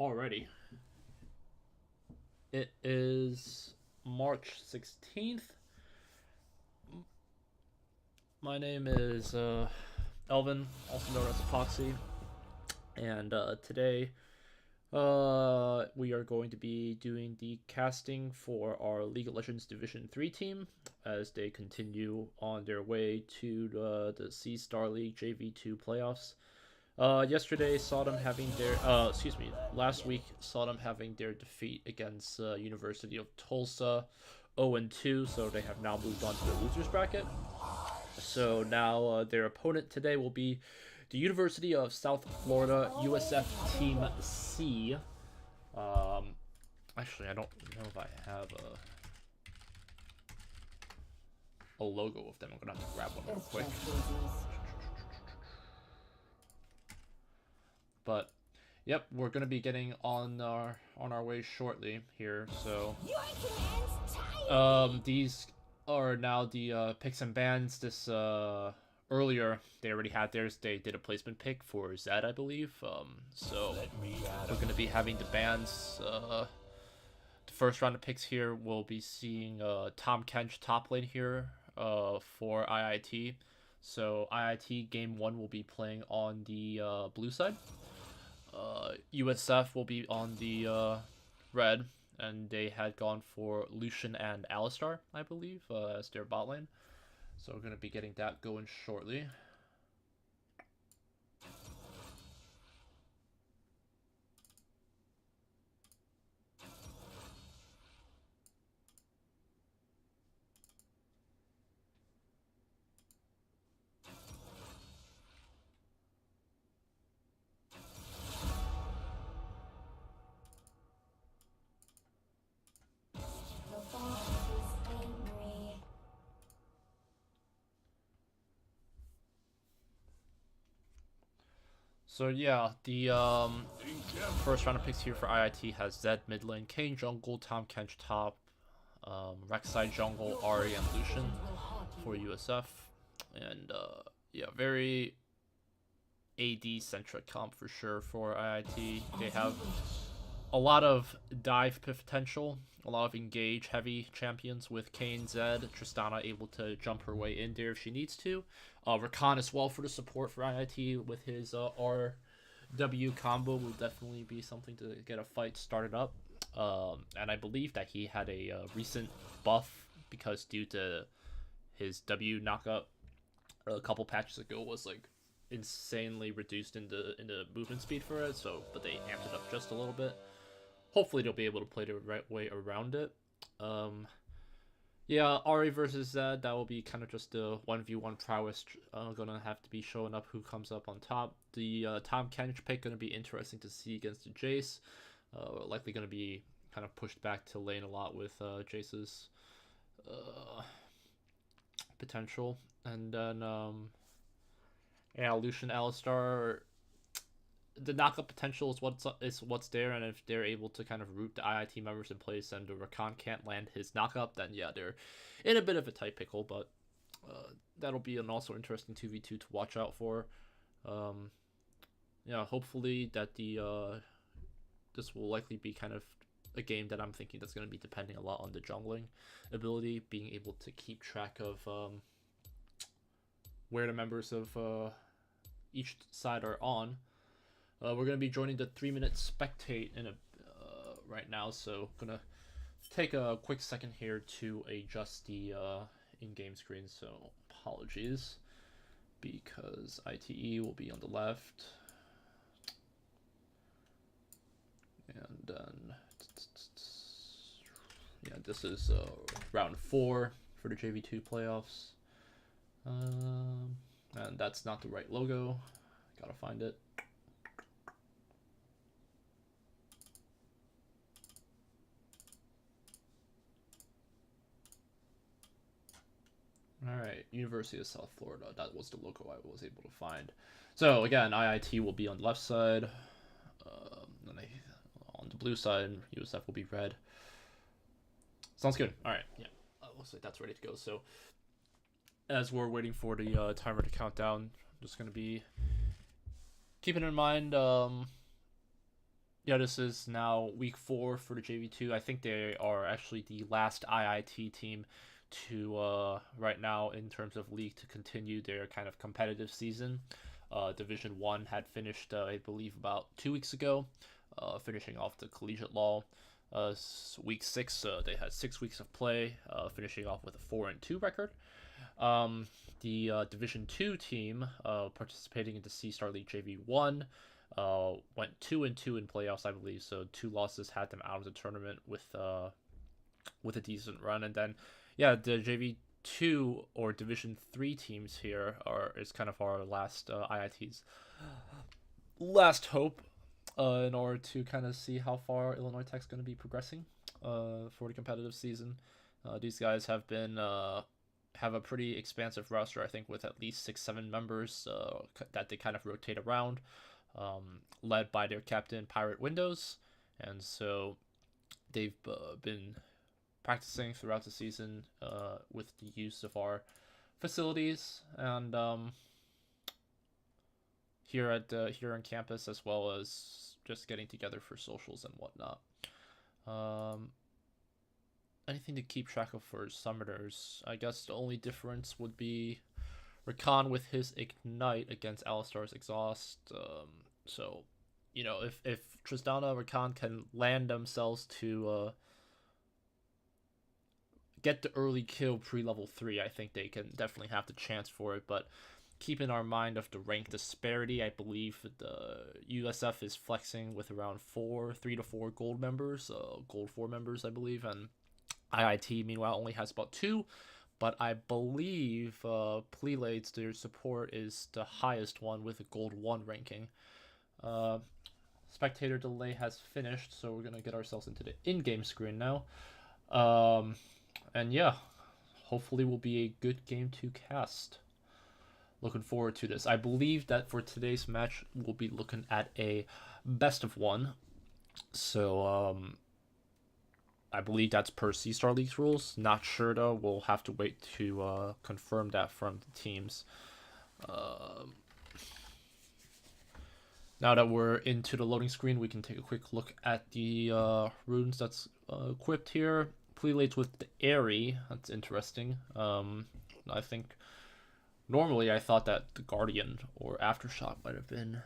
Alrighty. It is March 16th. My name is Elvin, also known as Epoxy. And today we are going to be doing the casting for our League of Legends Division 3 team as they continue on their way to the C Star League JV2 playoffs. Yesterday saw them having their last week saw them having their defeat against University of Tulsa 0-2, so they have now moved on to the losers bracket. So now their opponent today will be the University of South Florida USF Team C. Actually, I don't know if I have a logo of them. I'm gonna have to grab one real quick. But yep, we're gonna be getting on our way shortly here. So these are now the picks and bans. This earlier they already had theirs. They did a placement pick for Zed, I believe. So we're gonna be having the bans. The first round of picks here, we'll be seeing Tom Kench top lane here for IIT. So IIT game 1 will be playing on the blue side. USF will be on the red, and they had gone for Lucian and Alistar, I believe, as their bot lane. So we're going to be getting that going shortly. So yeah, the first round of picks here for IIT has Zed mid lane, Kane jungle, Tom Kench top, Rek'Sai jungle, Ahri and Lucian for USF, and yeah, very AD centric comp for sure for IIT. They have a lot of dive potential, a lot of engage heavy champions with Kane, Zed, Tristana able to jump her way in there if she needs to. Rakan as well for the support for IIT with his RW combo will definitely be something to get a fight started up. And I believe that he had a recent buff because due to his W knockup a couple patches ago was like insanely reduced in the movement speed for it. So, but they amped it up just a little bit. Hopefully they'll be able to play the right way around it. Yeah, Ahri versus Zed, that will be kind of just the 1v1 prowess gonna have to be showing up who comes up on top. The Tom Kench pick gonna be interesting to see against the Jace. Likely gonna be kind of pushed back to lane a lot with Jace's potential. And then yeah, Lucian Alistar, the knockup potential is what's there, and if they're able to kind of root the IIT members in place and the Rakan can't land his knockup, then yeah, they're in a bit of a tight pickle, but that'll be an also interesting 2v2 to watch out for. Yeah, hopefully that this will likely be kind of a game that I'm thinking that's going to be depending a lot on the jungling ability, being able to keep track of where the members of each side are on. We're going to be joining the 3-minute spectate in right now, so I'm going to take a quick second here to adjust the in-game screen, so apologies, because ITE will be on the left, and then, yeah, this is round 4 for the JV2 playoffs, and that's not the right logo, gotta find it. Alright, University of South Florida. That was the logo I was able to find. So, again, IIT will be on the left side. And on the blue side, USF will be red. Sounds good. Alright, yeah. Looks like that's ready to go. So, as we're waiting for the timer to count down, I'm just going to be keeping in mind Yeah, this is now week 4 for the JV2. I think they are actually the last IIT team to right now in terms of league to continue their kind of competitive season. Division 1 had finished, I believe, about 2 weeks ago, finishing off the collegiate law. Week 6, they had 6 weeks of play, finishing off with a 4-2 record. The Division 2 team participating in the C-Star League JV1 went 2-2 in playoffs, I believe. So 2 losses had them out of the tournament with a decent run. And then, yeah, the JV2 or Division 3 teams here is kind of our last IIT's last hope in order to kind of see how far Illinois Tech's going to be progressing for the competitive season. These guys have been have a pretty expansive roster, I think, with at least 6-7 members that they kind of rotate around, led by their captain Pirate Windows, and so they've been practicing throughout the season with the use of our facilities and here on campus, as well as just getting together for socials and whatnot. Anything to keep track of for summoners? I guess the only difference would be Rakan with his Ignite against Alistar's Exhaust. So, you know, if Tristana or Rakan can land themselves to get the early kill pre-level 3, I think they can definitely have the chance for it. But keep in our mind of the rank disparity, I believe the USF is flexing with around 3 to 4 gold members, gold 4 members, I believe, and IIT, meanwhile, only has about 2, but I believe Prelates, their support, is the highest one with a gold 1 ranking. Spectator delay has finished, so we're going to get ourselves into the in-game screen now. And yeah, hopefully will be a good game to cast. Looking forward to this. I believe that for today's match, we'll be looking at a best of 1. So, I believe that's per C-Star League's rules. Not sure though. We'll have to wait to confirm that from the teams. Now that we're into the loading screen, we can take a quick look at the runes that's equipped here. Prelates with the Airy. That's interesting. I think normally I thought that the Guardian or Aftershock might have been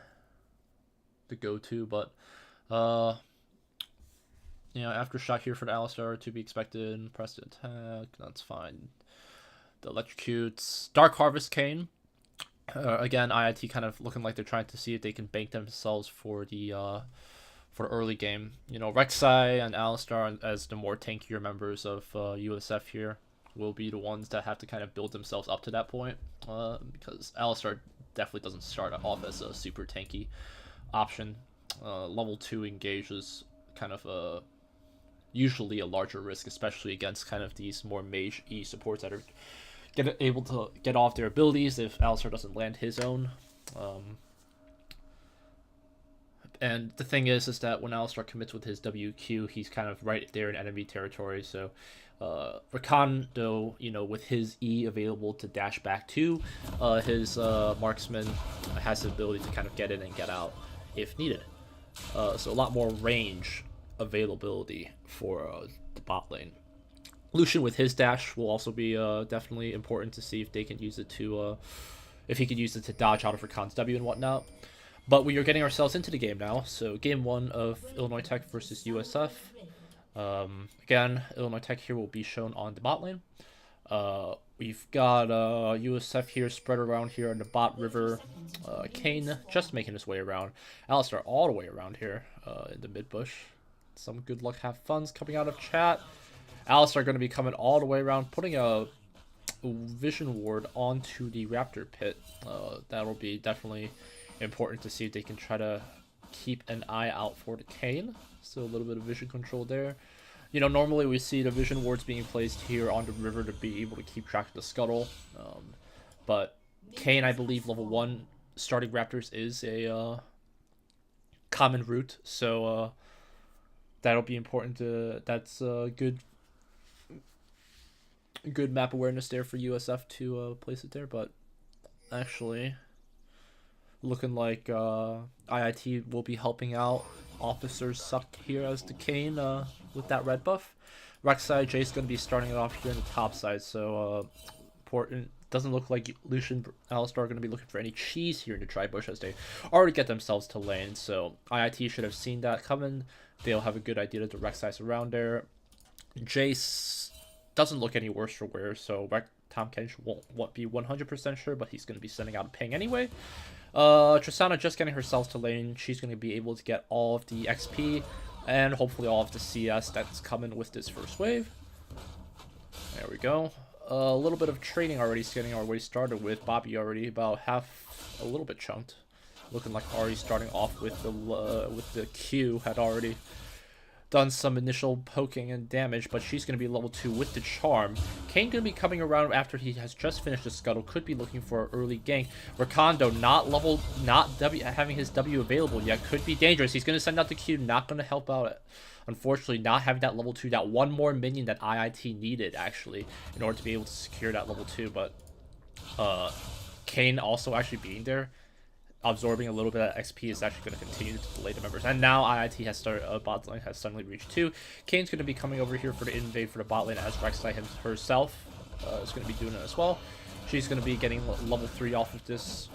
the go-to, but yeah, Aftershock here for the Alistar to be expected. Press to attack, that's fine. The Electrocutes. Dark Harvest Cane. Again, IIT kind of looking like they're trying to see if they can bank themselves for the early game. You know, Rek'Sai and Alistar as the more tankier members of USF here will be the ones that have to kind of build themselves up to that point. Because Alistar definitely doesn't start off as a super tanky option. Level 2 engages kind of usually a larger risk, especially against kind of these more mage E supports that are able to get off their abilities if Alistar doesn't land his own. And the thing is that when Alistar commits with his WQ, he's kind of right there in enemy territory. So Rakan, though, you know, with his E available to dash back to, his marksman has the ability to kind of get in and get out if needed. So a lot more range availability for the bot lane. Lucian with his dash will also be definitely important to see if they can use it to, if he could use it to dodge out of Rakan's W and whatnot. But we are getting ourselves into the game now. So game 1 of Illinois Tech versus USF. Again, Illinois Tech here will be shown on the bot lane. We've got USF here spread around here on the bot river. Kane just making his way around. Alistar all the way around here in the mid bush. Some good luck, have fun's coming out of chat. Alistar going to be coming all the way around, putting a vision ward onto the Raptor pit. That'll be definitely important to see if they can try to keep an eye out for the Kane. So a little bit of vision control there. You know, normally we see the vision wards being placed here on the river to be able to keep track of the scuttle. But Kane, I believe, level 1 starting Raptors is a common route. So that'll be important to, that's good map awareness there for USF to place it there. But actually, looking like IIT will be helping out officers suck here as the Kayn with that red buff. Rek'Sai, Jace going to be starting it off here in the top side, so important. Doesn't look like Lucian Alistar are going to be looking for any cheese here in the dry bush as they already get themselves to lane, so IIT should have seen that coming. They'll have a good idea to direct size around there. Jace doesn't look any worse for wear, so Tom Kench won't be 100% sure, but he's going to be sending out a ping anyway. Tristana just getting herself to lane. She's going to be able to get all of the XP and hopefully all of the CS that's coming with this first wave. There we go. A little bit of trading already getting our way started with Bobby already about half, a little bit chunked. Looking like Ari starting off with the Q had already done some initial poking and damage, but she's going to be level 2 with the charm. Kayn going to be coming around after he has just finished the scuttle, could be looking for an early gank. Rakondo not having his W available yet, could be dangerous. He's going to send out the Q, not going to help out. Unfortunately, not having that level 2, that one more minion that IIT needed actually in order to be able to secure that level 2, but Kayn also actually being there, absorbing a little bit of XP is actually going to continue to delay the members. And now IIT has started, bot lane has suddenly reached 2. Kayn's going to be coming over here for the invade for the bot lane as Rek'Sai herself is going to be doing it as well. She's going to be getting level 3 off of this.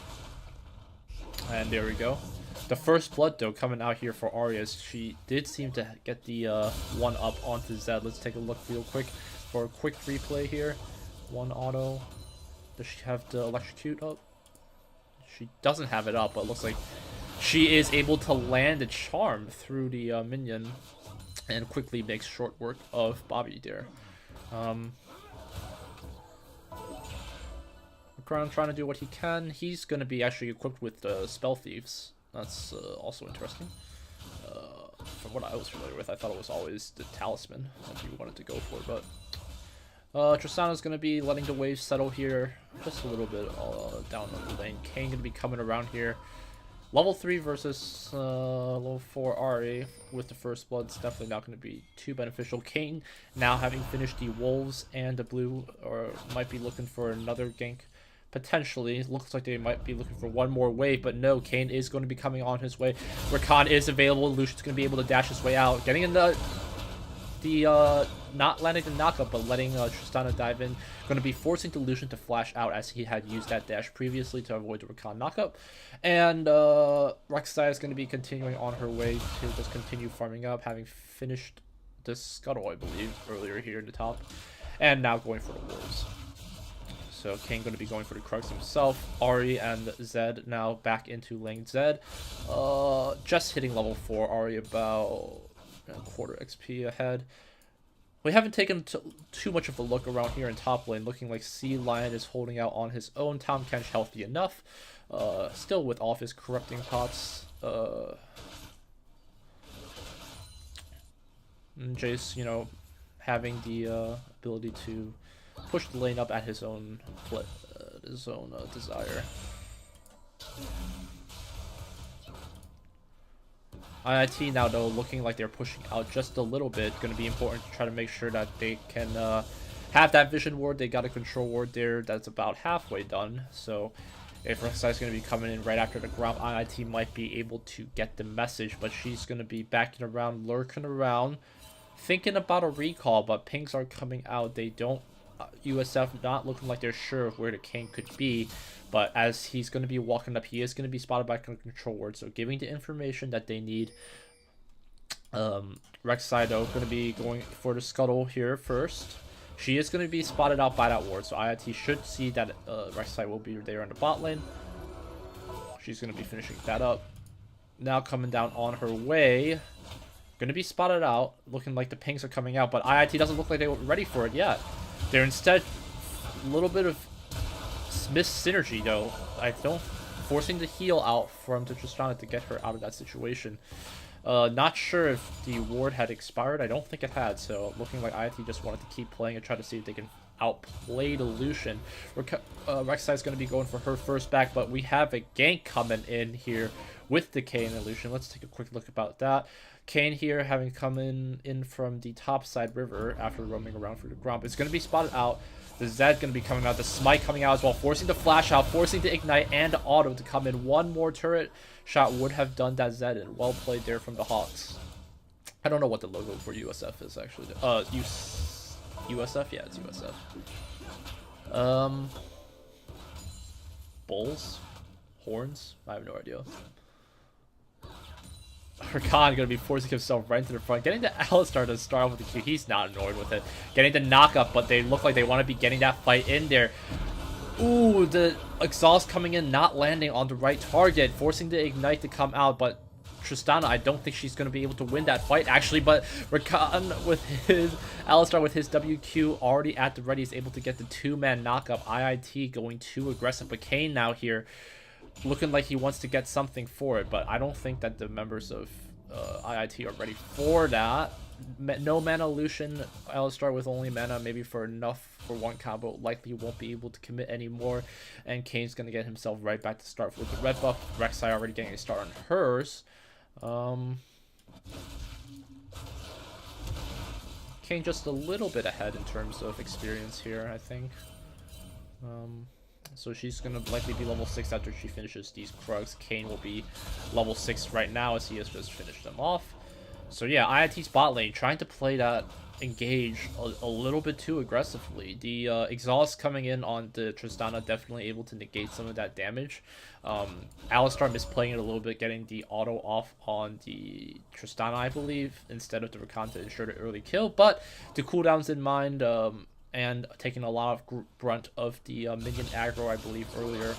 And there we go. The first blood though coming out here for Arya. She did seem to get the 1 up onto Zed. Let's take a look real quick for a quick replay here. 1 auto. Does she have the electrocute up? She doesn't have it up, but it looks like she is able to land a charm through the minion and quickly makes short work of Bobby there. Crown trying to do what he can. He's going to be actually equipped with Spell Thieves. That's also interesting. From what I was familiar with, I thought it was always the Talisman that you wanted to go for, but Tristana's going to be letting the waves settle here just a little bit down the lane. Kayn going to be coming around here. Level 3 versus level 4 Ari with the first blood is definitely not going to be too beneficial. Kayn now having finished the wolves and the blue, or might be looking for another gank. Potentially, it looks like they might be looking for one more wave, but no, Kayn is going to be coming on his way. Rakan is available. Lucian's going to be able to dash his way out. Getting in the not landing the knockup, but letting Tristana dive in. Going to be forcing the Lucian to flash out as he had used that dash previously to avoid the Rakan knockup. And Rek'Sai is going to be continuing on her way to just continue farming up, having finished the scuttle, I believe, earlier here in the top. And now going for the wolves. So Kayn going to be going for the Crux himself. Ari and Zed now back into lane Zed. Just hitting level 4. Ari about a quarter XP ahead. We haven't taken too much of a look around here in top lane. Looking like Sea Lion is holding out on his own. Tom Kench healthy enough. Still with all of his corrupting pots. Jace, you know, having the ability to push the lane up at his own desire. IIT now though looking like they're pushing out just a little bit. Going to be important to try to make sure that they can have that vision ward. They got a control ward there that's about halfway done. So if Rek'Sai is going to be coming in right after the ground, IIT might be able to get the message, but she's going to be backing around, lurking around, thinking about a recall, but pings are coming out. They don't USF not looking like they're sure of where the Kayn could be, but as he's going to be walking up, he is going to be spotted by a control ward, so giving the information that they need. Rek'Sai though going to be going for the scuttle here first. She is going to be spotted out by that ward, so IIT should see that Rek'Sai will be there in the bot lane. She's going to be finishing that up. Now coming down on her way. Going to be spotted out, looking like the pings are coming out, but IIT doesn't look like they were ready for it yet. They're instead a little bit of missed synergy though. Forcing the heal out from Tristana to get her out of that situation. Not sure if the ward had expired. I don't think it had, so looking like IIT just wanted to keep playing and try to see if they can outplay the Lucian. Rek'Sai is going to be going for her first back, but we have a gank coming in here with the Kayn and Lucian. Let's take a quick look about that. Kayn here, having come in from the top side river after roaming around for the Gromp, is going to be spotted out. The Zed going to be coming out, the Smite coming out as well, forcing the flash out, forcing the Ignite and the auto to come in. One more turret shot would have done that Zed in. Well played there from the Hawks. I don't know what the logo for USF is actually. USF? Yeah, it's USF. Bulls? Horns? I have no idea. Rakan gonna be forcing himself right into the front, getting the Alistar to start off with the Q. He's not annoyed with it. Getting the knockup, but they look like they want to be getting that fight in there. Ooh, the exhaust coming in, not landing on the right target, forcing the Ignite to come out, but Tristana, I don't think she's going to be able to win that fight, actually, but Rakan with his Alistar with his WQ already at the ready is able to get the two-man knockup. IIT going too aggressive, but Kayn now here looking like he wants to get something for it, but I don't think that the members of IIT are ready for that. No mana Lucian, Alistar with only mana, maybe for enough for one combo, likely won't be able to commit anymore, and Kayn's going to get himself right back to start with the red buff. Rek'Sai already getting a start on hers. Kayn just a little bit ahead in terms of experience here, I think. So she's going to likely be level 6 after she finishes these Krugs. Kayn will be level 6 right now as he has just finished them off. So yeah, IIT's bot lane trying to play that engage a little bit too aggressively. The exhaust coming in on the Tristana definitely able to negate some of that damage. Alistar misplaying it a little bit, getting the auto off on the Tristana, I believe, instead of the Rakan to ensure the early kill. But the cooldowns in mind, and taking a lot of brunt of the minion aggro, I believe, earlier,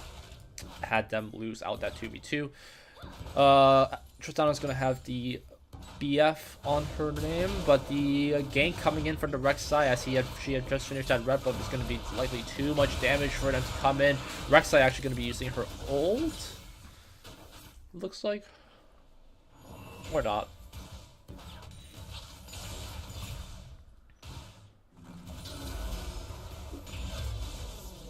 had them lose out that 2v2. Tristana's going to have the BF on her name, but the gank coming in from the Rek'Sai as she had just finished that red buff is going to be likely too much damage for them to come in. Rek'Sai actually going to be using her ult, looks like, or not.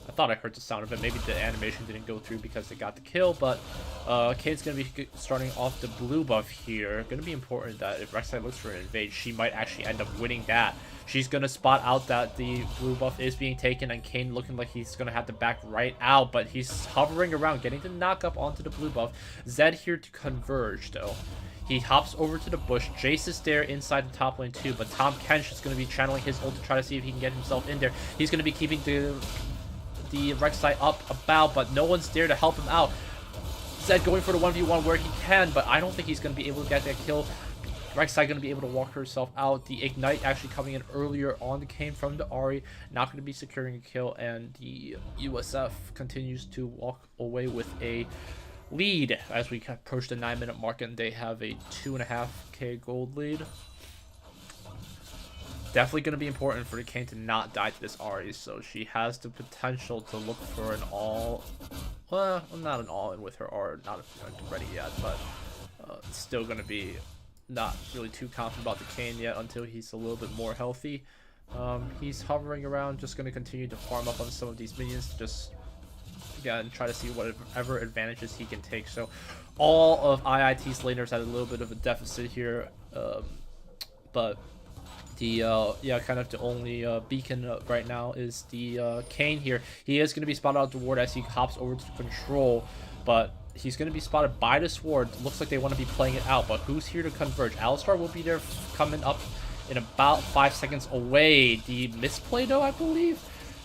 I thought I heard the sound of it. Maybe the animation didn't go through because they got the kill, but Kayn's going to be starting off the blue buff here. Going to be important that if Rek'Sai looks for an invade, she might actually end up winning that. She's going to spot out that the blue buff is being taken, and Kayn looking like he's going to have to back right out, but he's hovering around, getting the knock up onto the blue buff. Zed here to converge, though. He hops over to the bush. Jace is there inside the top lane, too, but Tahm Kench is going to be channeling his ult to try to see if he can get himself in there. He's going to be keeping the Rek'Sai up about, but no one's there to help him out. Zed going for the 1v1 where he can, but I don't think he's going to be able to get that kill. Rek'Sai going to be able to walk herself out. The Ignite actually coming in earlier on the Kayn from the Ahri, not going to be securing a kill, and the USF continues to walk away with a lead as we approach the 9-minute mark, and they have a 2.5k gold lead. Definitely going to be important for the Kayn to not die to this Ahri, so she has the potential to look for an all... Well, not an all-in with her Ahri, not ready yet, but it's still going to be not really too confident about the Kayn yet until he's a little bit more healthy. He's hovering around, just going to continue to farm up on some of these minions, just again try to see whatever advantages he can take. So all of IIT's laners had a little bit of a deficit here, but the kind of the only beacon right now is the Kayn here. He is going to be spotted out the ward as he hops over to control, but he's going to be spotted by the sword. Looks like they want to be playing it out, but who's here to converge? Alistar will be there coming up in about 5 seconds away. The misplay, though, I believe,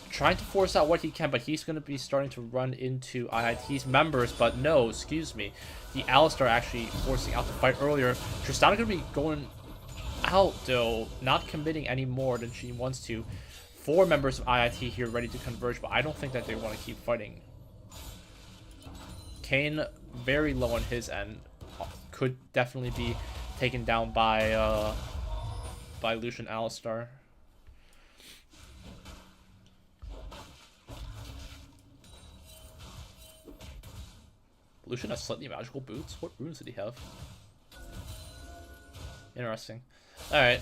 trying to force out what he can, but he's going to be starting to run into IIT's members, but no, excuse me. The Alistar actually forcing out the fight earlier. Tristana going to be going out, though, not committing any more than she wants to. 4 members of IIT here ready to converge, but I don't think that they want to keep fighting. Kayn very low on his end, could definitely be taken down by Lucian Alistar. Lucian has slightly magical boots. What runes did he have? Interesting. Alright.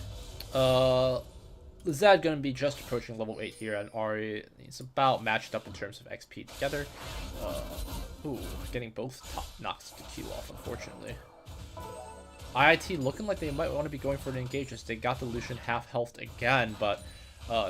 Zed going to be just approaching level 8 here, and Ari is about matched up in terms of XP together. Ooh, getting both top knocks to Q off, unfortunately. IIT looking like they might want to be going for an engage as they got the Lucian half health again, but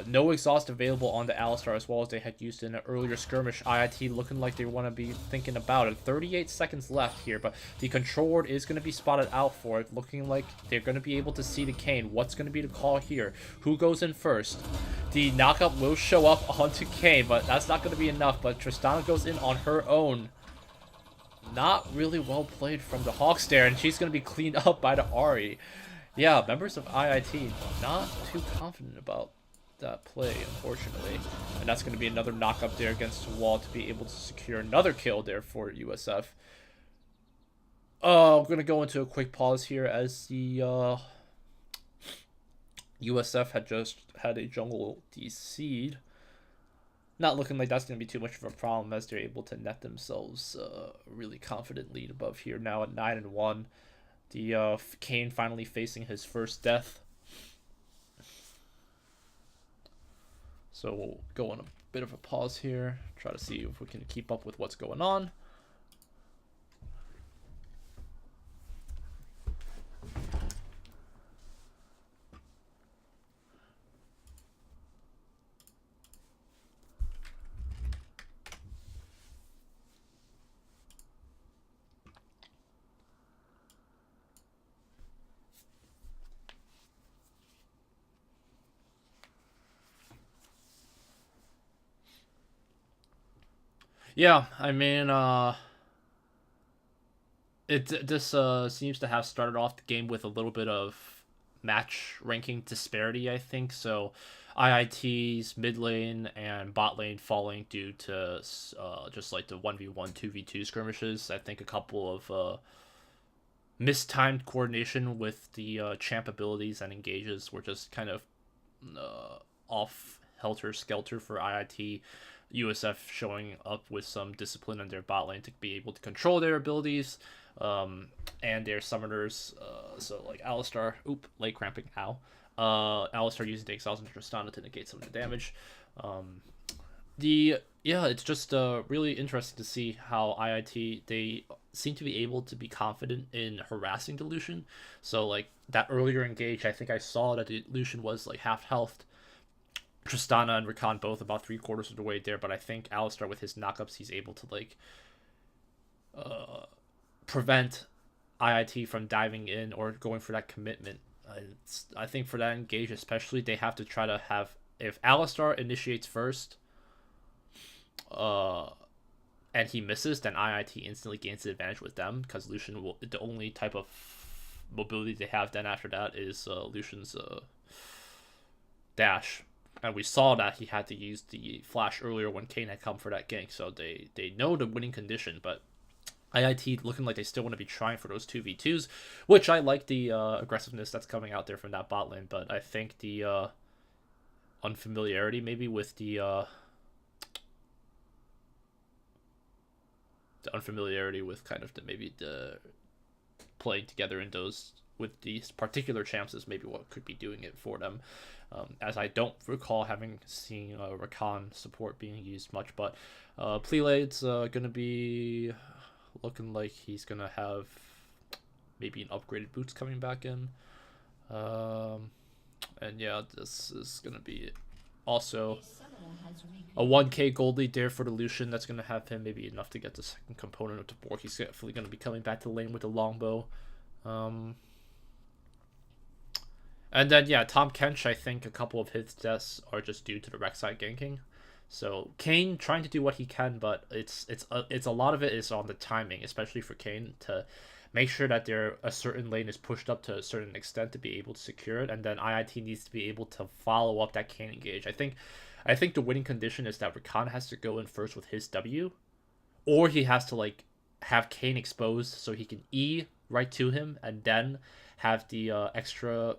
no exhaust available on the Alistar as well as they had used in an earlier skirmish. IIT looking like they want to be thinking about it. 38 seconds left here, but the control ward is going to be spotted out for it, looking like they're going to be able to see the Kayn. What's going to be the call here? Who goes in first? The knockup will show up onto Kayn, but that's not going to be enough, but Tristana goes in on her own. Not really well played from the Hawks there, and she's going to be cleaned up by the Ahri. Yeah, members of IIT not too confident about that play, unfortunately. And that's going to be another knock up there against the wall to be able to secure another kill there for USF. I'm going to go into a quick pause here as the USF had just had a jungle DC'd. Not looking like that's going to be too much of a problem as they're able to net themselves a really confident lead above here now at 9-1. The Kayn finally facing his first death. So we'll go on a bit of a pause here, try to see if we can keep up with what's going on. Yeah, I mean, this seems to have started off the game with a little bit of match ranking disparity, I think. So IIT's mid lane and bot lane falling due to just like the 1v1, 2v2 skirmishes. I think a couple of mistimed coordination with the champ abilities and engages were just kind of off helter-skelter for IIT. USF showing up with some discipline in their bot lane to be able to control their abilities and their summoners. So like Alistar, late cramping, ow. Alistar using the exhaust and Tristana to negate some of the damage. It's just really interesting to see how IIT, they seem to be able to be confident in harassing the Lucian. So like that earlier engage, I think I saw that the Lucian was like half health. Tristana and Rakan both about 3/4 of the way there, but I think Alistar with his knockups, he's able to like prevent IIT from diving in or going for that commitment. I think for that engage especially, they have to try to have, if Alistar initiates first and he misses, then IIT instantly gains the advantage with them, because Lucian will, the only type of mobility they have then after that is Lucian's dash. And we saw that he had to use the flash earlier when Kayn had come for that gank. So they know the winning condition, but IIT looking like they still want to be trying for those 2v2s, which I like the aggressiveness that's coming out there from that bot lane. But I think the unfamiliarity maybe with the unfamiliarity with kind of the playing together in those with these particular champs is maybe what could be doing it for them. As I don't recall having seen Rakan support being used much, but Prelade's going to be looking like he's going to have maybe an upgraded boots coming back in. And yeah, this is going to be also a 1k gold lead there for the Lucian. That's going to have him maybe enough to get the second component of the board. He's definitely going to be coming back to the lane with the longbow. And then, yeah, Tom Kench, I think a couple of his deaths are just due to the Rek'Sai ganking. So Kayn trying to do what he can, but it's a lot of it is on the timing, especially for Kayn, to make sure that a certain lane is pushed up to a certain extent to be able to secure it, and then IIT needs to be able to follow up that Kayn engage. I think the winning condition is that Rakan has to go in first with his W, or he has to like have Kayn exposed so he can E right to him, and then have the extra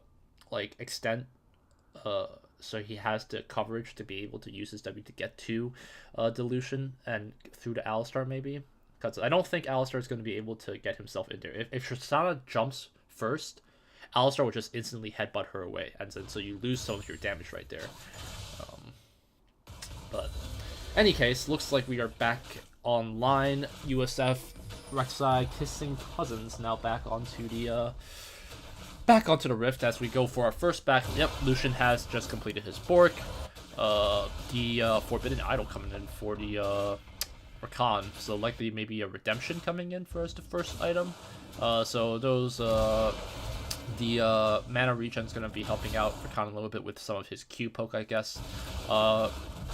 like extent so he has the coverage to be able to use his W to get to Dilution and through to Alistar maybe, because I don't think Alistar is going to be able to get himself in there. If Tristana jumps first Alistar will just instantly headbutt her away, and then so you lose some of your damage right there. But any case, looks like we are back online. USF, Rek'Sai kissing cousins now back onto the Rift as we go for our first back. Yep, Lucian has just completed his Bork. The Forbidden Idol coming in for the Rakan, so likely maybe a Redemption coming in for us the first item. So those the mana regen is going to be helping out Rakan a little bit with some of his Q poke, I guess.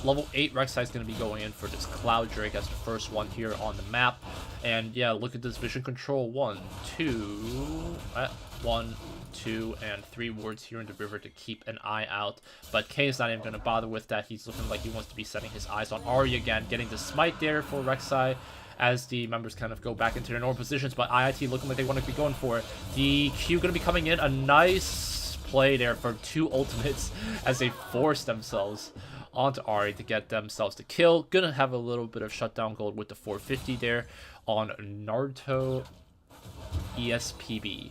Level 8 Rek'Sai is going to be going in for this Cloud Drake as the first one here on the map. And yeah, look at this vision control. 1, 2, and 3 wards here in the river to keep an eye out. But K is not even going to bother with that. He's looking like he wants to be setting his eyes on Ahri again, getting the smite there for Rek'Sai as the members kind of go back into their normal positions. But IIT looking like they want to be going for it. The Q going to be coming in. A nice play there for 2 ultimates as they force themselves onto Ahri to get themselves the kill. Gonna have a little bit of shutdown gold with the 450 there on Naruto ESPB.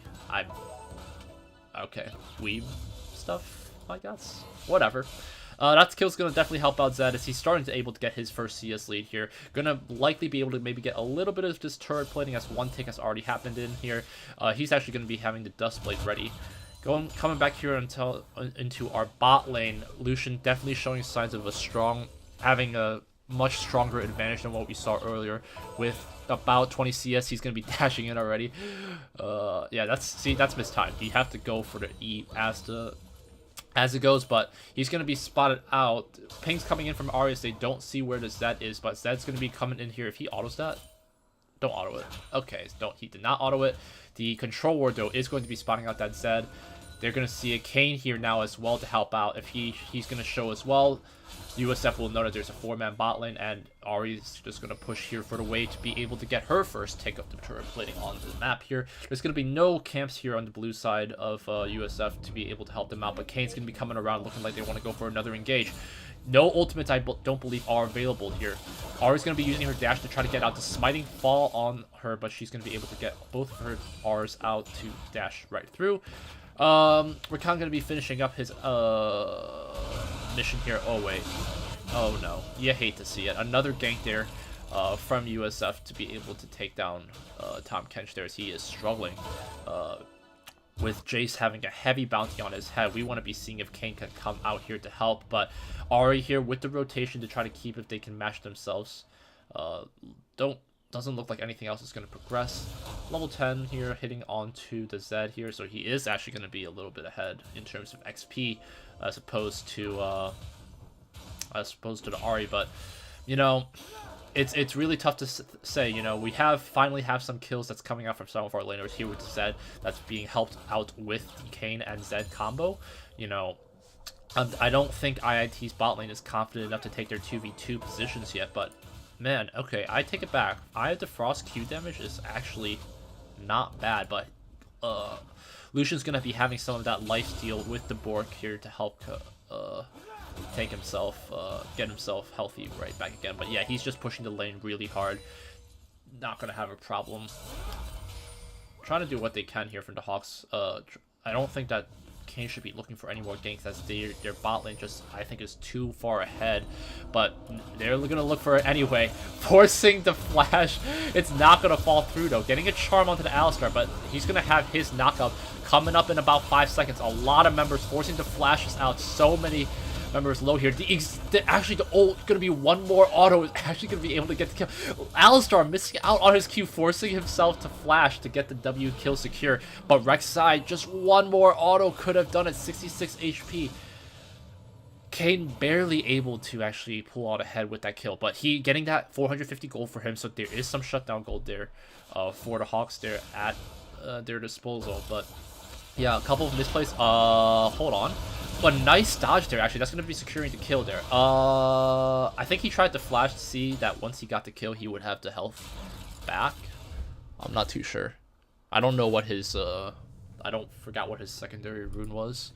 Okay, weeb stuff, I guess. Whatever. That kill's gonna definitely help out Zed as he's starting to able to get his first CS lead here. Gonna likely be able to maybe get a little bit of this turret plating as one tick has already happened in here. He's actually gonna be having the Dust Blade ready. Coming back here into our bot lane, Lucian definitely showing signs of having a much stronger advantage than what we saw earlier. With about 20 CS, he's gonna be dashing in already. Yeah, that's mistimed. You have to go for the E as it goes, but he's gonna be spotted out. Ping's coming in from Arius. They don't see where the Zed is, but Zed's gonna be coming in here. If he autos that, don't auto it. Okay, he did not auto it. The control ward though is going to be spotting out that Zed. They're going to see a Kayn here now as well to help out. If he's going to show as well, USF will know that there's a 4-man bot lane, and Ahri's just going to push here for the wave to be able to get her first take up the turret plating on the map here. There's going to be no camps here on the blue side of USF to be able to help them out, but Kayn's going to be coming around looking like they want to go for another engage. No ultimates, I don't believe, are available here. Ahri's going to be using her dash to try to get out the smiting fall on her, but she's going to be able to get both of her R's out to dash right through. Rakan going to be finishing up his mission here. Oh, wait. Oh, no. You hate to see it. Another gank there from USF to be able to take down Tahm Kench there as he is struggling. With Jace having a heavy bounty on his head, we want to be seeing if Kayn can come out here to help. But Ahri here with the rotation to try to keep if they can match themselves. Doesn't look like anything else is going to progress. Level 10 here hitting onto the Zed here, so he is actually going to be a little bit ahead in terms of XP as opposed to the Ahri. But you know, it's really tough to say. You know, we finally have some kills that's coming out from some of our laners here with Zed that's being helped out with the Kayn and Zed combo. You know, I don't think IIT's bot lane is confident enough to take their 2v2 positions yet, but man, okay, I take it back. Eye of the Frost Q damage is actually not bad, but Lucian's gonna be having some of that lifesteal with the Bork here to help take himself, get himself healthy right back again. But yeah, he's just pushing the lane really hard. Not gonna have a problem. Trying to do what they can here from the Hawks. I don't think that Kayn should be looking for any more ganks as their bot lane just, I think, is too far ahead, but they're gonna look for it anyway. Forcing the flash, it's not gonna fall through though. Getting a charm onto the Alistar, but he's gonna have his knockup coming up in about 5 seconds. A lot of members forcing the flashes out. So many members low here. Actually, the ult gonna be one more auto is actually gonna be able to get the kill. Alistar missing out on his Q, forcing himself to flash to get the W kill secure. But Rek'Sai, just one more auto could have done it. 66 HP. Kayn barely able to actually pull out ahead with that kill, but he getting that 450 gold for him, so there is some shutdown gold there for the Hawks there at their disposal. But yeah, a couple of misplays. Hold on. But nice dodge there, actually. That's going to be securing the kill there. I think he tried to flash to see that once he got the kill, he would have the health back. I'm not too sure. I don't know what his, forgot what his secondary rune was.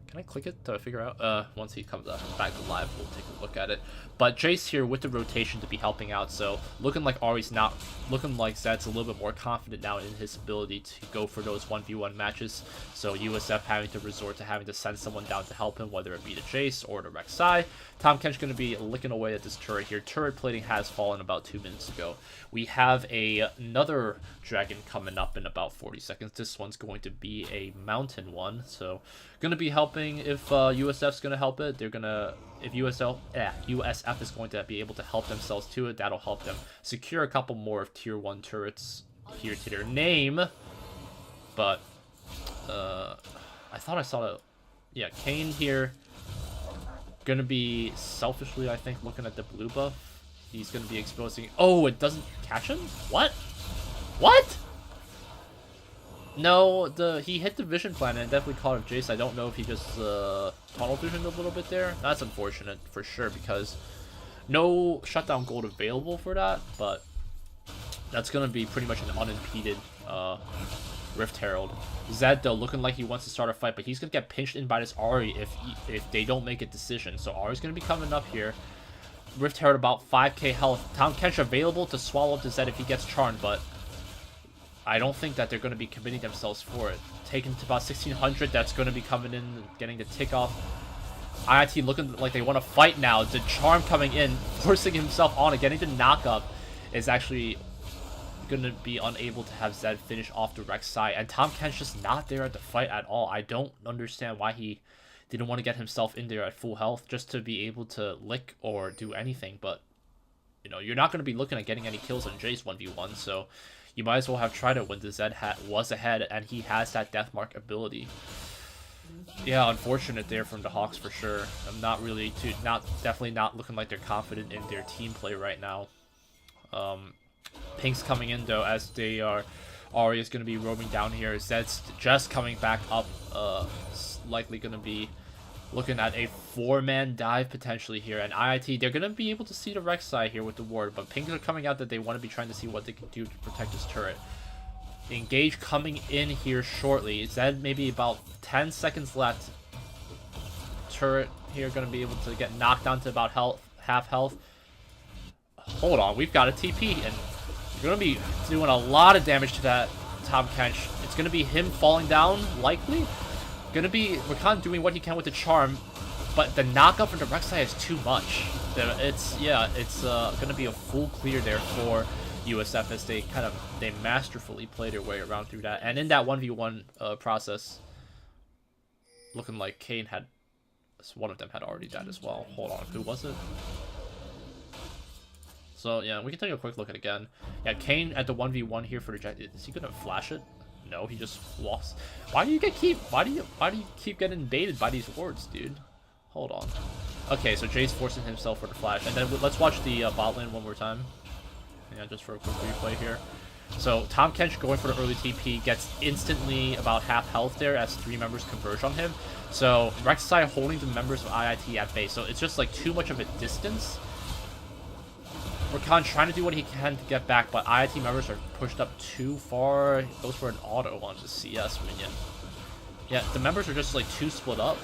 Can I click it to figure out? Once he comes back live, we'll take a look at it. But Jace here with the rotation to be helping out, so looking like Ari's not, looking like Zed's a little bit more confident now in his ability to go for those 1v1 matches. So USF having to resort to having to send someone down to help him, whether it be the Jace or the Rek'Sai. Tahm Kench going to be licking away at this turret here. Turret plating has fallen about 2 minutes ago. We have another dragon coming up in about 40 seconds. This one's going to be a mountain one, so going to be helping if USF's going to help it. They're going to, if USF is going to be able to help themselves to it, that'll help them secure a couple more of tier 1 turrets here to their name. But I thought I saw the, yeah, Kayn here going to be selfishly, I think, looking at the blue buff. He's going to be exposing, oh, it doesn't catch him? What? What? No, he hit the vision plan and definitely caught up Jace. I don't know if he just tunnel visioned a little bit there. That's unfortunate for sure because no shutdown gold available for that, but that's going to be pretty much an unimpeded Rift Herald. Zed though looking like he wants to start a fight, but he's going to get pinched in by this Ahri if they don't make a decision. So Ahri's going to be coming up here. Rift Herald about 5k health. Tahm Kench available to swallow up the Zed if he gets charmed, but I don't think that they're going to be committing themselves for it. Taken to about 1600, that's going to be coming in, getting the tick off. IIT looking like they want to fight now. The charm coming in, forcing himself on it, getting the knock up is actually going to be unable to have Zed finish off the Rek'Sai. And Tahm Kench just not there at the fight at all. I don't understand why he didn't want to get himself in there at full health just to be able to lick or do anything. But, you know, you're not going to be looking at getting any kills on Jace 1v1, so you might as well have tried it when the Zed was ahead and he has that Deathmark ability. Yeah, unfortunate there from the Hawks for sure. I'm not really definitely not looking like they're confident in their team play right now. Pink's coming in though as they are. Ahri is going to be roaming down here. Zed's just coming back up. Likely going to be looking at a 4-man dive potentially here. And IIT, they're going to be able to see the Rek'Sai here with the ward. But Pink are coming out that they want to be trying to see what they can do to protect this turret. Engage coming in here shortly. Zed maybe about 10 seconds left. Turret here going to be able to get knocked down to about half health. Hold on, we've got a TP. And you're going to be doing a lot of damage to that Tahm Kench. It's going to be him falling down, likely. Going to be Rakan doing what he can with the charm, but the knockup from the Rek'Sai is too much. It's going to be a full clear there for USF as they they masterfully play their way around through that. And in that 1v1 process, looking like Kayn had, one of them had already died as well. Hold on, who was it? So yeah, we can take a quick look at it again. Yeah, Kayn at the 1v1 here for the Jet. Is he gonna flash it? No, he just lost. Why do you keep getting baited by these wards, dude? Hold on. Okay, so Jay's forcing himself for the flash, and then let's watch the bot lane one more time. Yeah, just for a quick replay here. So Tahm Kench going for the early TP gets instantly about half health there as 3 members converge on him. So Rek'Sai holding the members of IIT at bay, so it's just like too much of a distance. Rakan trying to do what he can to get back, but IIT members are pushed up too far. He goes for an auto on the CS minion. Yeah, the members are just like too split up.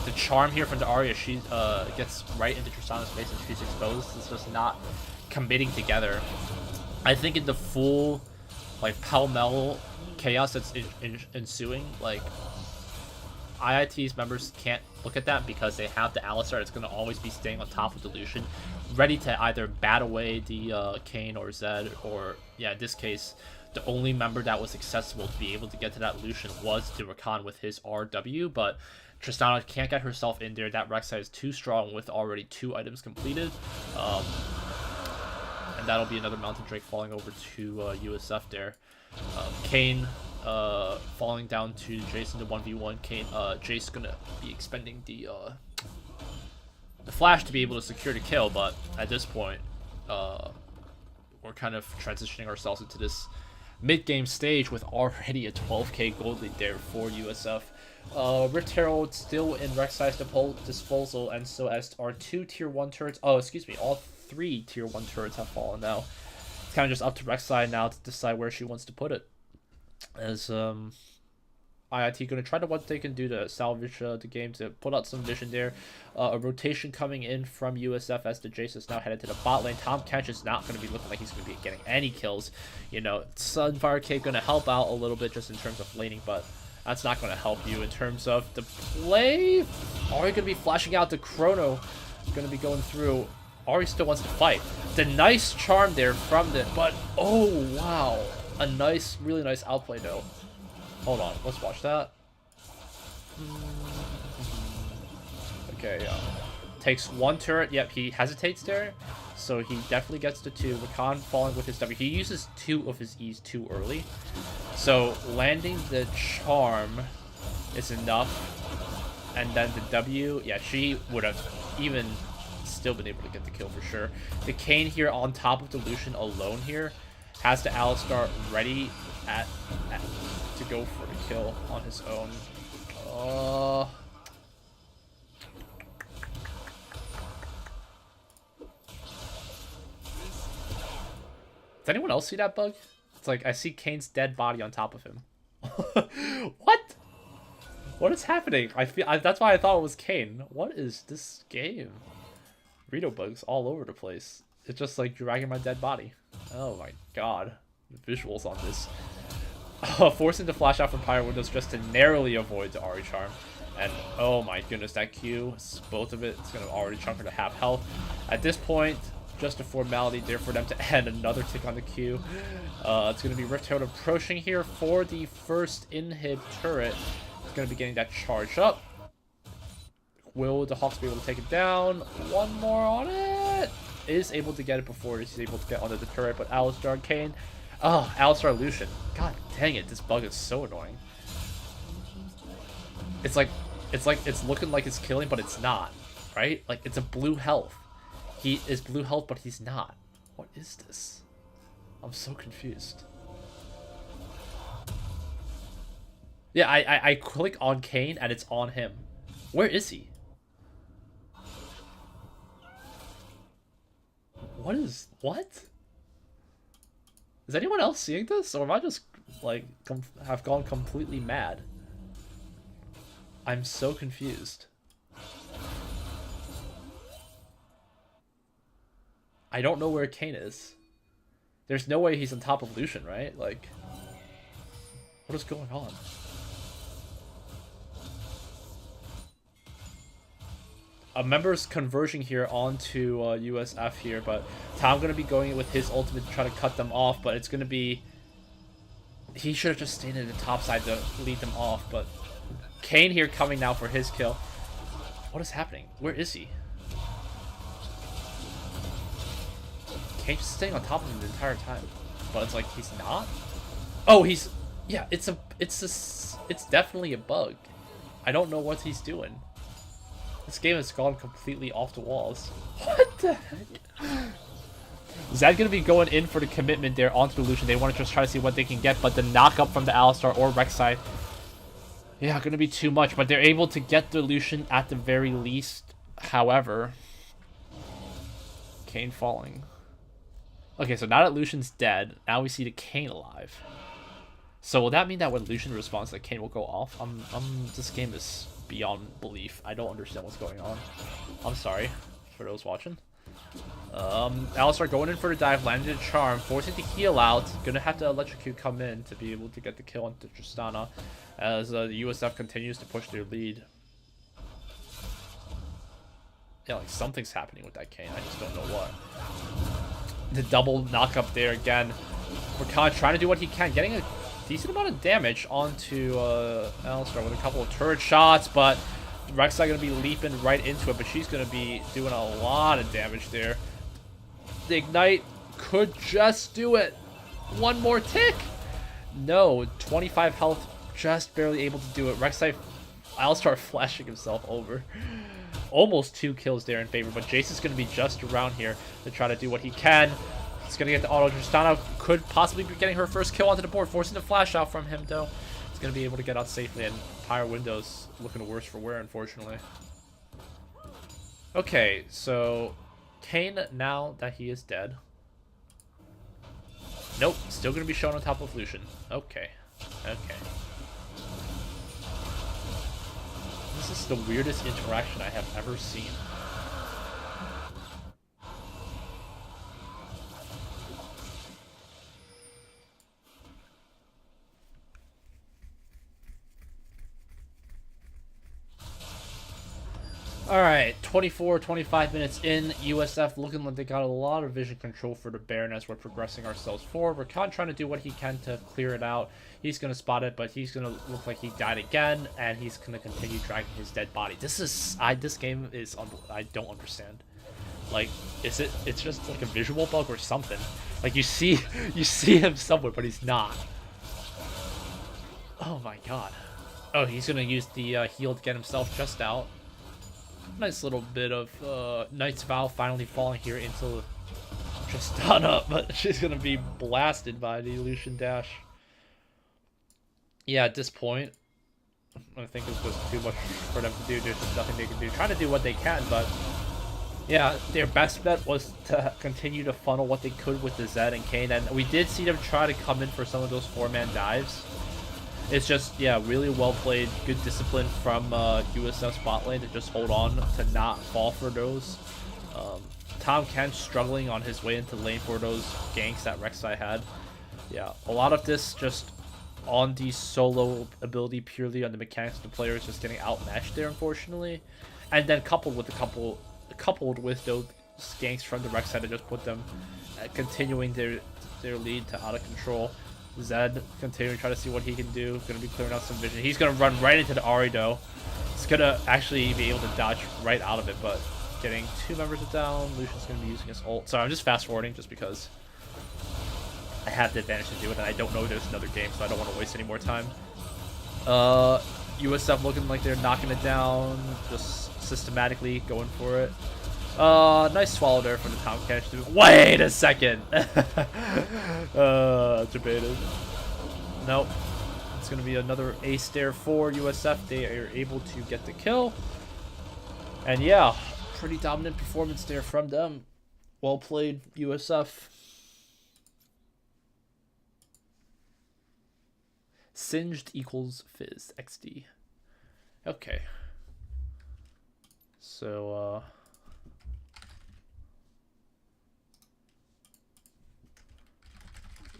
The charm here from the Arya, she gets right into Tristana's face and she's exposed. It's just not committing together. I think in the full like pell-mell chaos that's ensuing, like IIT's members can't look at that because they have the Alistar that's going to always be staying on top of the Lucian, ready to either bat away the Kayn or Zed, or yeah, in this case, the only member that was accessible to be able to get to that Lucian was the Rakan with his RW, but Tristana can't get herself in there. That Rek'Sai is too strong with already 2 items completed. And that'll be another Mountain Drake falling over to USF there. Kayn falling down to Jason to 1v1. Kayn, Jace gonna be expending the flash to be able to secure the kill, but at this point, we're kind of transitioning ourselves into this mid-game stage with already a 12k gold lead there for USF. Rift Herald still in Rek'Sai's disposal, and so as our 2 tier 1 turrets, oh excuse me, all 3 tier 1 turrets have fallen now. It's kind of just up to Rek'Sai now to decide where she wants to put it. As IIT going to try to what they can do to salvage the game, to put out some vision there. A rotation coming in from USF as the Jace is now headed to the bot lane. Tom Kench is not going to be looking like he's going to be getting any kills. You know, Sunfire Cake going to help out a little bit just in terms of laning, but that's not going to help you in terms of the play. Are you going to be flashing out? The Chrono going to be going through. Ari still wants to fight. The nice charm there from the, but oh wow, a nice, really nice outplay though. Hold on, let's watch that. Okay, takes one turret. Yep, he hesitates there, so he definitely gets the 2. Rakan falling with his W. He uses 2 of his E's too early, so landing the charm is enough, and then the W. Yeah, she would have even still been able to get the kill for sure. The Kayn here on top of the Lucian alone here has the Alistar ready to go for the kill on his own. Does anyone else see that bug? It's like I see Kayn's dead body on top of him. What? What is happening? That's why I thought it was Kayn. What is this game? Rito bugs all over the place. It's just like dragging my dead body. Oh my god. The visuals on this. Forcing the flash out from Pyro Windows just to narrowly avoid the Ahri Charm. And oh my goodness, that Q, both of it, it's going to already chunk her to half health. At this point, just a formality there for them to add another tick on the Q. It's going to be Rift Herald approaching here for the first inhib turret. It's going to be getting that charge up. Will the Hawks be able to take it down? One more on it. Is able to get it before he's able to get onto the turret, but Alistar, Kayn. Oh, Alistar Lucian. God dang it, this bug is so annoying. It's looking like it's killing, but it's not, right? Like, it's a blue health. He is blue health, but he's not. What is this? I'm so confused. Yeah, I click on Kayn and it's on him. Where is he? What? Is anyone else seeing this? Or am I just, like, have gone completely mad? I'm so confused. I don't know where Kayn is. There's no way he's on top of Lucian, right? Like, what is going on? Members converging here onto USF here, but Tom going to be going with his ultimate to try to cut them off, but it's going to be... He should have just stayed in the top side to lead them off, but Kayn here coming now for his kill. What is happening? Where is he? Kayn just staying on top of him the entire time, but it's like he's not? Oh, he's... Yeah, it's definitely a bug. I don't know what he's doing. This game has gone completely off the walls. What the heck? Zed going to be going in for the commitment there onto the Lucian. They want to just try to see what they can get, but the knock up from the Alistar or Rek'Sai, yeah, going to be too much. But they're able to get the Lucian at the very least. However, Kayn falling. Okay, so now that Lucian's dead, now we see the Kayn alive. So will that mean that when Lucian responds, that Kayn will go off? This game is beyond belief. I don't understand what's going on. I'm sorry for those watching. Alistar going in for the dive, landed a charm, forcing the heal out. Gonna have to electrocute come in to be able to get the kill onto Tristana as the USF continues to push their lead. Yeah, like something's happening with that Kayn. I just don't know what. The double knock up there again. Rakan trying to do what he can, getting a decent amount of damage onto Alistar with a couple of turret shots, but Rek'Sai going to be leaping right into it, but she's going to be doing a lot of damage there. The Ignite could just do it. One more tick. No, 25 health, just barely able to do it. Rek'Sai, Alistar flashing himself over. Almost 2 kills there in favor, but Jace is going to be just around here to try to do what he can. He's going to get the auto. Tristana could possibly be getting her first kill onto the board, forcing the flash out from him, though. He's going to be able to get out safely, and Pyro Windows looking worse for wear, unfortunately. Okay, so Kayn, now that he is dead. Nope, still going to be shown on top of Lucian. Okay, okay. This is the weirdest interaction I have ever seen. Alright, 25 minutes in. USF looking like they got a lot of vision control for the Baron as we're progressing ourselves forward. We're kind of trying to do what he can to clear it out. He's going to spot it, but he's going to look like he died again, and he's going to continue dragging his dead body. This game is, I don't understand. Like, it's just like a visual bug or something. Like, you see him somewhere, but he's not. Oh my god. Oh, he's going to use the heal to get himself just out. Nice little bit of Knight's Vow finally falling here into just done up, but she's gonna be blasted by the Lucian Dash. Yeah, at this point, I think it's just too much for them to do. There's just nothing they can do. Trying to do what they can, but yeah, their best bet was to continue to funnel what they could with the Zed and Kane, and we did see them try to come in for some of those 4-man dives. It's just, yeah, really well played, good discipline from USF bot lane to just hold on to not fall for those. Tom Kench struggling on his way into lane for those ganks that Rek'Sai had. Yeah, a lot of this just on the solo ability, purely on the mechanics of the players just getting outmatched there, unfortunately. And then coupled with those ganks from the Rek'Sai to just put them continuing their lead to out of control. Zed continuing to try to see what he can do. Going to be clearing out some vision. He's going to run right into the Ahri though. He's going to actually be able to dodge right out of it, but getting 2 members down. Lucian's going to be using his ult. Sorry, I'm just fast forwarding just because I have the advantage to do it, and I don't know there's another game, so I don't want to waste any more time. USF looking like they're knocking it down, just systematically going for it. Nice swallow there from the Tom Cash. Wait a second! Debated. Nope. It's gonna be another ace there for USF. They are able to get the kill. And yeah, pretty dominant performance there from them. Well played, USF. Singed equals Fizz XD. Okay. So,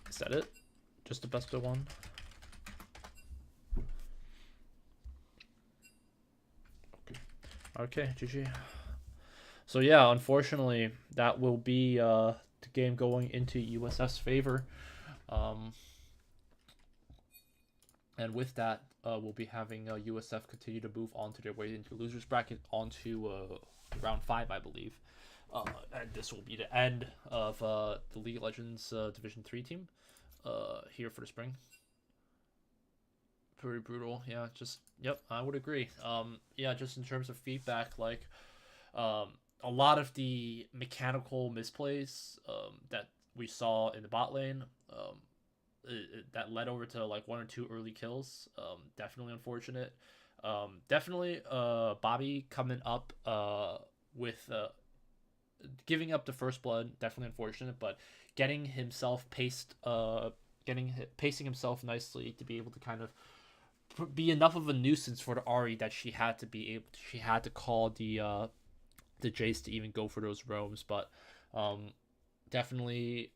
is that it? Just the best of one? Okay, GG. So yeah, unfortunately, that will be the game going into USF's favor. And with that, we'll be having USF continue to move on to their way into losers bracket onto round 5, I believe. And this will be the end of the League of Legends Division 3 team here for the spring. Pretty brutal, yeah. Just yep, I would agree. Yeah, just in terms of feedback, like a lot of the mechanical misplays that we saw in the bot lane, that led over to like 1 or 2 early kills. Definitely unfortunate. Definitely Bobby coming up with giving up the first blood, definitely unfortunate, but getting himself pacing himself nicely to be able to kind of be enough of a nuisance for the Ahri that she had to call the Jace to even go for those roams. But definitely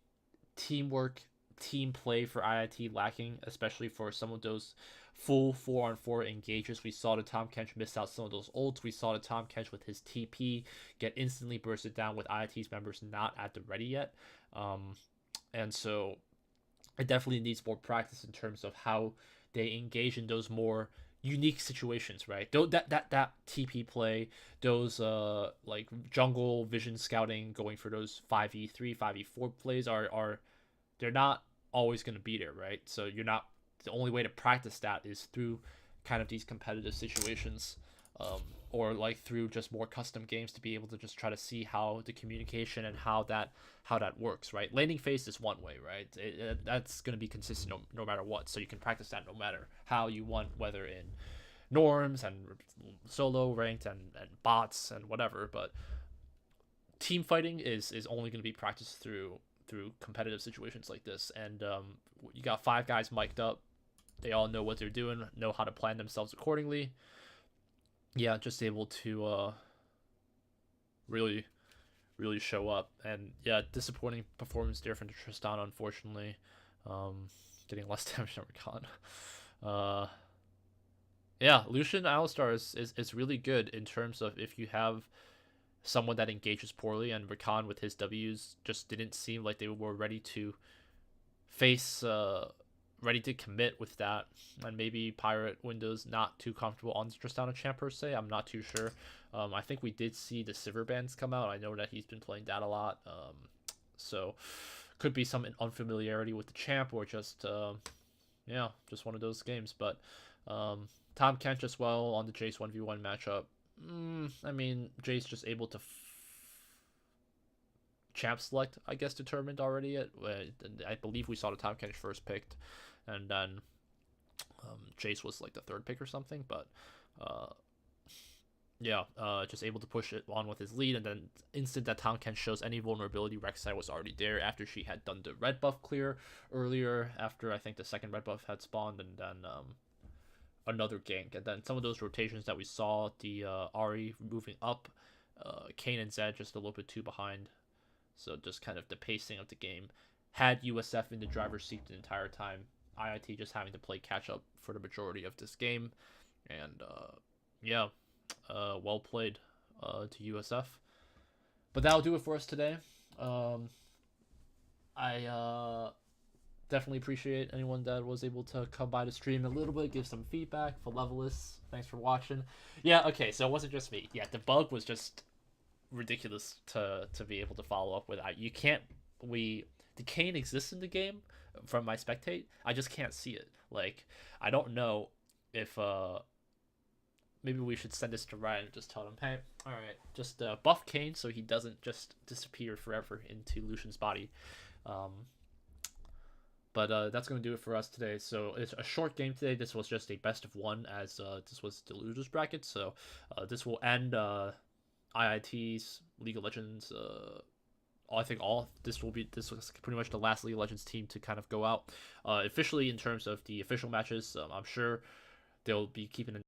teamwork, team play for IIT lacking, especially for some of those full 4-on-4 engages. We saw the Tom Kench miss out some of those ults. We saw the Tom Kench with his TP get instantly bursted down with IIT's members not at the ready yet. And so it definitely needs more practice in terms of how they engage in those more unique situations, right? That TP play, those like jungle vision scouting, going for those 5v3, 5v4 plays are they're not always going to be there, right? So the only way to practice that is through kind of these competitive situations, or like through just more custom games to be able to just try to see how the communication and how that works, right? Landing phase is one way, right? That's going to be consistent no matter what, so you can practice that no matter how you want, whether in norms and solo ranked and bots and whatever. But team fighting is only going to be practiced through competitive situations like this. And you got 5 guys mic'd up. They all know what they're doing, know how to plan themselves accordingly. yeah, just able to really really show up. And yeah, disappointing performance there from Tristana, unfortunately. Getting less damage than Rakan. Uh, yeah, Lucian Alistar is really good in terms of if you have someone that engages poorly, and Rakan with his W's just didn't seem like they were ready to face, ready to commit with that. And maybe Pirate Windows not too comfortable on the Tristana champ per se. I'm not too sure. I think we did see the Sivir bands come out. I know that he's been playing that a lot. So could be some unfamiliarity with the champ, or just yeah, just one of those games. But Tom Kench as well on the Jace 1v1 matchup. I mean, Jace just able to champ select, I guess, determined already. I believe we saw the Tom Kench first picked, and then Jace was like the third pick or something. But yeah, just able to push it on with his lead, and then instant that Tom Kench shows any vulnerability, Rek'Sai was already there after she had done the red buff clear earlier, after I think the second red buff had spawned, and then another gank. And then some of those rotations that we saw, the Ahri moving up, Kayn and Zed just a little bit too behind. So just kind of the pacing of the game had USF in the driver's seat the entire time. IIT just having to play catch up for the majority of this game. And yeah, well played to USF. But that'll do it for us today. I definitely appreciate anyone that was able to come by the stream a little bit, give some feedback. For Levelists, thanks for watching. Yeah, okay, so it wasn't just me. Yeah, the bug was just ridiculous to be able to follow up with. You can't, the Kayn exists in the game from my spectate. I just can't see it. Like, I don't know if maybe we should send this to Ryan and just tell him, hey, all right, just buff Kayn so he doesn't just disappear forever into Lucian's body. But that's going to do it for us today. So it's a short game today. This was just a best of one, as this was the losers bracket. So this will end IIT's League of Legends. I think this was pretty much the last League of Legends team to kind of go out officially in terms of the official matches. I'm sure they'll be keeping an